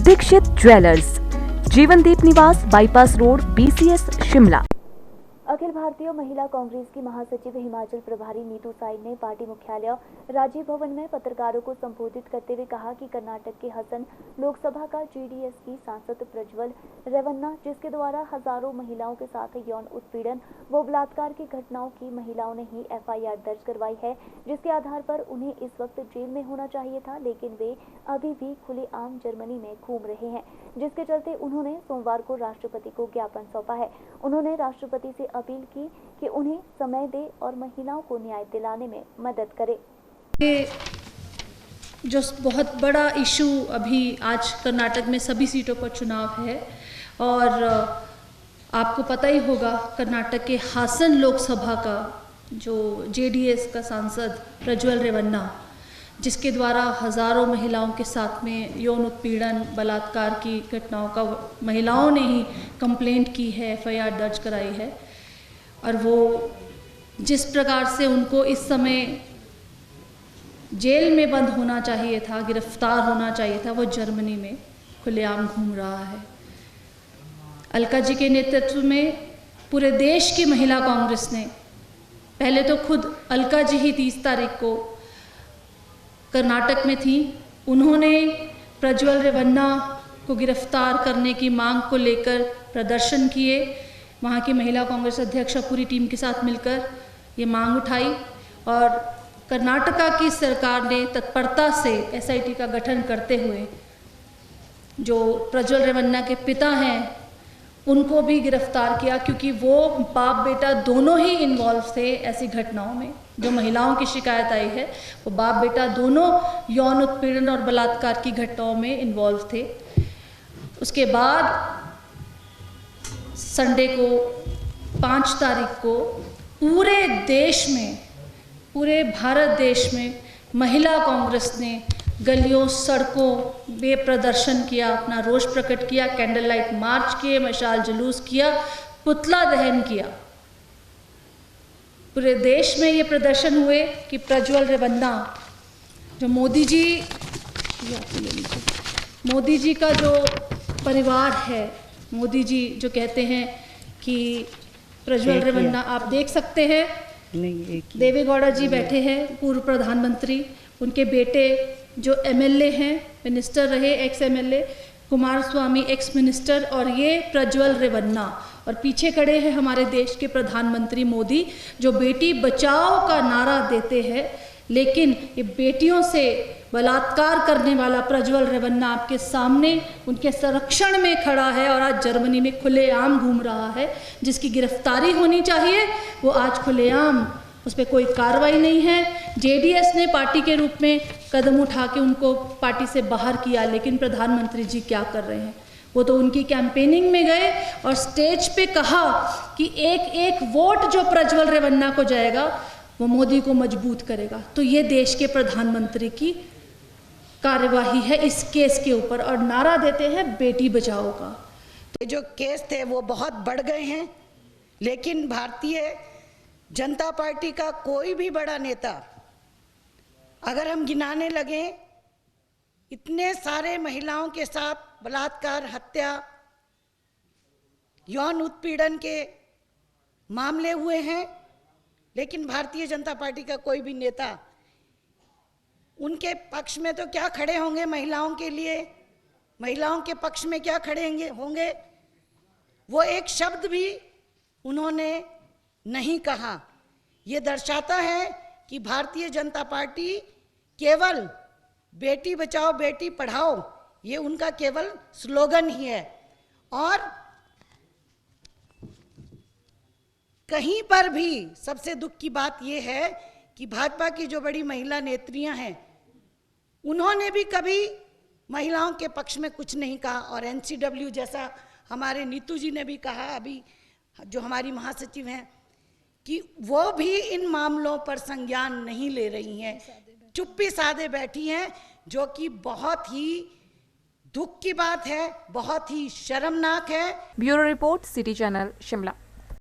Dixit jewellers, जीवनदीप निवास, bypass road, BCS, Shimla. Akhil Bharatiya महिला कांग्रेस की महासचिव हिमाचल प्रभारी नीतू साइड ने पार्टी मुख्यालय राजीव भवन में पत्रकारों को संबोधित करते हुए कहा कि कर्नाटक के हसन लोकसभा का JDS की सांसद प्रज्वल रेवन्ना, जिसके द्वारा हजारों महिलाओं के साथ यौन उत्पीड़न व बलात्कार की घटनाओं की महिलाओं ने ही FIR दर्ज करवाई है, जिसके आधार पर उन्हें इस वक्त जेल में होना चाहिए था, लेकिन वे अभी भी खुलेआम जर्मनी में घूम रहे हैं, जिसके चलते उन्होंने सोमवार को राष्ट्रपति को ज्ञापन सौंपा है। उन्होंने राष्ट्रपति से अपील की कि उन्हें समय दे और महिलाओं को न्याय दिलाने में मदद करे। जो बहुत बड़ा इशू अभी आज कर्नाटक में सभी सीटों पर चुनाव है और आपको पता ही होगा कर्नाटक के हासन लोकसभा का जो JDS का सांसद प्रज्वल रेवन्ना, जिसके द्वारा हजारों महिलाओं के साथ में यौन उत्पीड़न बलात्कार की घटनाओं का महिलाओं ने ही कंप्लेंट की है, FIR दर्ज कराई है और वो जिस प्रकार से उनको इस समय जेल में बंद होना चाहिए था, गिरफ्तार होना चाहिए था, वो जर्मनी में खुलेआम घूम रहा है। अलका जी के नेतृत्व में पूरे देश की महिला कांग्रेस ने पहले तो खुद अलका जी ही 30 तारीख को कर्नाटक में थी, उन्होंने प्रज्वल रेवन्ना को गिरफ्तार करने की मांग को लेकर प्रदर्शन किए। वहाँ की महिला कांग्रेस अध्यक्ष पूरी टीम के साथ मिलकर ये मांग उठाई और कर्नाटका की सरकार ने तत्परता से SIT का गठन करते हुए जो प्रज्वल रेवन्ना के पिता हैं उनको भी गिरफ्तार किया, क्योंकि वो बाप बेटा दोनों ही इन्वॉल्व थे ऐसी घटनाओं में। जो महिलाओं की शिकायत आई है वो बाप बेटा दोनों यौन उत्पीड़न और बलात्कार की घटनाओं में इन्वॉल्व थे। उसके बाद संडे को 5 तारीख को पूरे देश में, पूरे भारत देश में महिला कांग्रेस ने गलियों सड़कों में प्रदर्शन किया, अपना रोष प्रकट किया, कैंडल लाइट मार्च किए, मशाल जुलूस किया, पुतला दहन किया। पूरे देश में ये प्रदर्शन हुए कि प्रज्वल रेवन्ना, जो मोदी जी का जो परिवार है, मोदी जी जो कहते हैं कि प्रज्वल रेवन्ना, आप देख सकते हैं देवेगौड़ा जी बैठे हैं, पूर्व प्रधानमंत्री, उनके बेटे जो MLA हैं, मिनिस्टर रहे, x MLA Kumaraswamy, ex minister, और ये प्रज्वल रेवन्ना, और पीछे खड़े हैं हमारे देश के प्रधानमंत्री मोदी, जो बेटी बचाओ का नारा देते हैं, लेकिन ये बेटियों से बलात्कार करने वाला प्रज्वल रेवन्ना आपके सामने उनके संरक्षण में खड़ा है और आज जर्मनी में खुलेआम घूम रहा है, जिसकी गिरफ्तारी होनी चाहिए, वो आज खुलेआम, उस पर कोई कार्रवाई नहीं है। JDS ने पार्टी के रूप में कदम उठा के उनको पार्टी से बाहर किया, लेकिन प्रधानमंत्री जी क्या कर रहे हैं? वो तो उनकी कैंपेनिंग में गए और स्टेज पे कहा कि एक एक वोट जो प्रज्वल रेवन्ना को जाएगा वो मोदी को मजबूत करेगा। तो ये देश के प्रधानमंत्री की कार्यवाही है इस केस के ऊपर, और नारा देते हैं बेटी बचाओ का। तो जो केस थे वो बहुत बढ़ गए हैं, लेकिन भारतीय जनता पार्टी का कोई भी बड़ा नेता, अगर हम गिनाने लगे, इतने सारे महिलाओं के साथ बलात्कार, हत्या, यौन उत्पीड़न के मामले हुए हैं, लेकिन भारतीय जनता पार्टी का कोई भी नेता उनके पक्ष में तो क्या खड़े होंगे, महिलाओं के लिए, महिलाओं के पक्ष में क्या खड़े होंगे, वो एक शब्द भी उन्होंने नहीं कहा। ये दर्शाता है कि भारतीय जनता पार्टी केवल बेटी बचाओ बेटी पढ़ाओ, ये उनका केवल स्लोगन ही है, और कहीं पर भी सबसे दुख की बात यह है कि भाजपा की जो बड़ी महिला नेत्रियां हैं, उन्होंने भी कभी महिलाओं के पक्ष में कुछ नहीं कहा, और NCW जैसा हमारे नीतू जी ने भी कहा, अभी जो हमारी महासचिव हैं, कि वो भी इन मामलों पर संज्ञान नहीं ले रही हैं, चुप्पी साधे बैठी हैं, जो कि बहुत ही दुख की बात है, बहुत ही शर्मनाक है। Bureau report, city channel, Shimla.